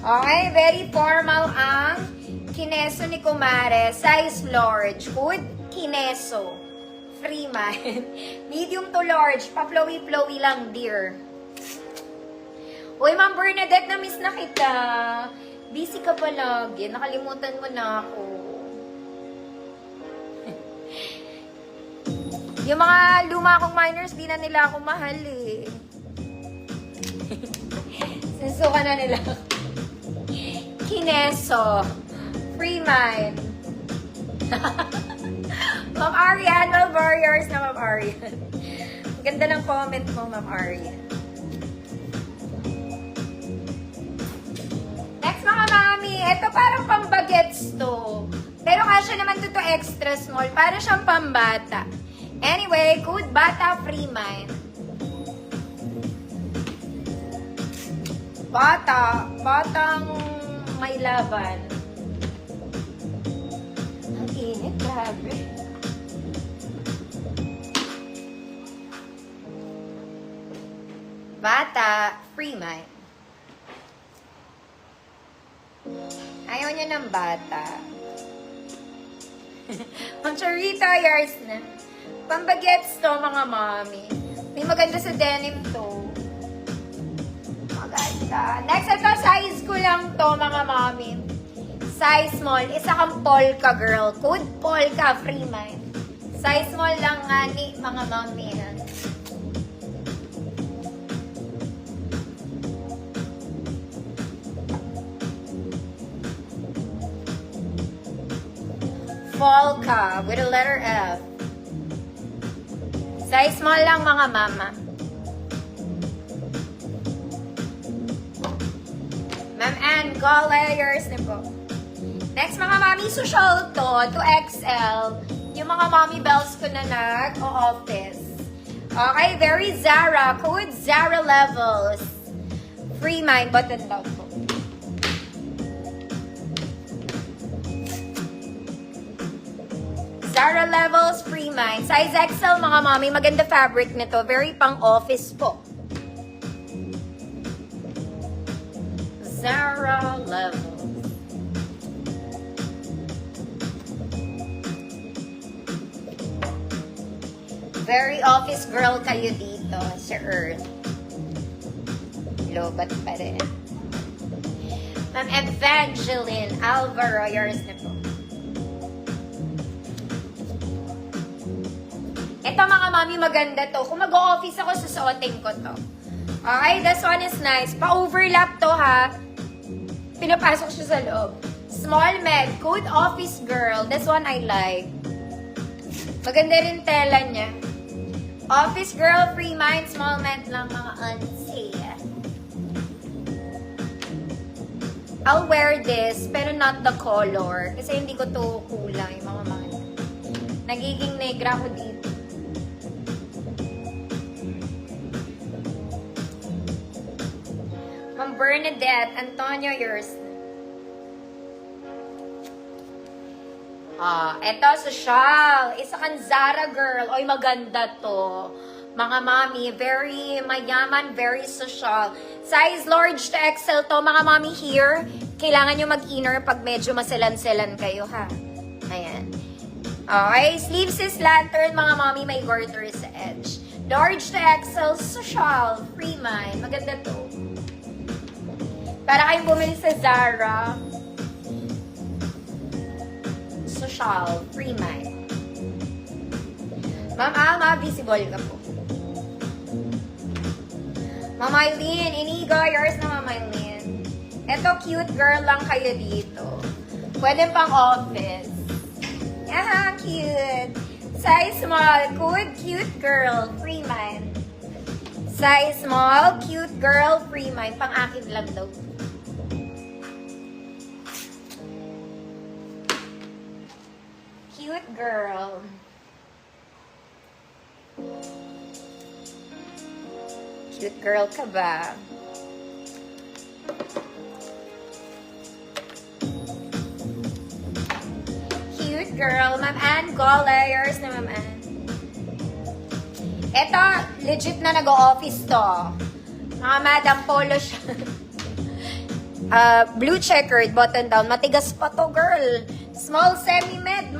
Okay, very formal ang kineso ni Kumare. Size large. Hood, kineso. Free man. Medium to large. Pa-flowy-flowy lang, dear. Uy, Ma'am Bernadette, na-miss na kita. Busy ka palagi. Nakalimutan mo na ako. Yung mga luma kong minors, di na nila ako mahal eh. Sinsuka na nila ako. Kineso. Free mind. Ma'am Arian, well warriors na Ma'am Arian. Ganda ng comment mo, Ma'am Arian. Next mga mami, ito parang pambagets to. Pero kasya naman to extra small. Para siyang pambata. Anyway, good bata, free mind. Batang may laban. Ang init, grabe. Bata, free mind. Ayaw niya ng bata. Ang charita, yours na. Pambagets to, mga mami. May maganda sa denim to. Maganda. Next, ito, size ko lang to, mga mami. Size small. Isa kang polka, girl. Code polka, free mind. Size small lang nga ni mga mami. Polka with a letter F. Size small lang, mga mama. Ma'am Ann, go layers na po. Next, mga mami, social to 2XL. Yung mga mommy bells ko na nag-o-office. Okay, very Zara. Code Zara levels. Free mind button down po. Zara levels, free mind. Size XL, mga mami. Maganda fabric nito. Very pang-office po. Zara levels. Very office girl kayo dito, Sir Earth. Lobat pa rin. Ma'am Evangeline Alvaro, yours na po. Ito, mga mami, maganda to. Kung mag-o-office ako, susuotin ko to. Okay, this one is nice. Pa-overlap to, ha. Pinapasok siya sa loob. Small med, good office girl. This one I like. Maganda rin tela niya. Office girl, free mind, small med lang, mga auntie. I'll wear this, pero not the color. Kasi hindi ko to kulay, mga mami. Nagiging negra ko dito. Ma'am Bernadette, Antonio, yours. Eto, social. Isa kang Zara girl. Oy, maganda to. Mga mami, very mayaman, very social. Size large to XL to, mga mami here. Kailangan nyo mag-inner pag medyo maselan-selan kayo, ha? Ayan. Okay, sleeves is lantern, mga mami, may garter sa edge. Large to XL, social, free mind. Maganda to. Para kayong bumili sa Zara. Social, free mind. Ma'am Alma, visible ka po. Ma'am Eileen, Inigo, yours na Ma'am Eileen. Eto, cute girl lang kayo dito. Pwede pang office. Aha, cute. Size small, good, cute girl, free mind. Size small, cute girl, free mind. Pang akin lang daw. Cute girl. Cute girl ka ba? Cute girl. Ma'am Ann, go layers na Ma'am Ann. Ito, legit na nag-o-office to. Mga madam polo siya. Blue checkered, button down. Matigas pa to, girl. Small semi-med.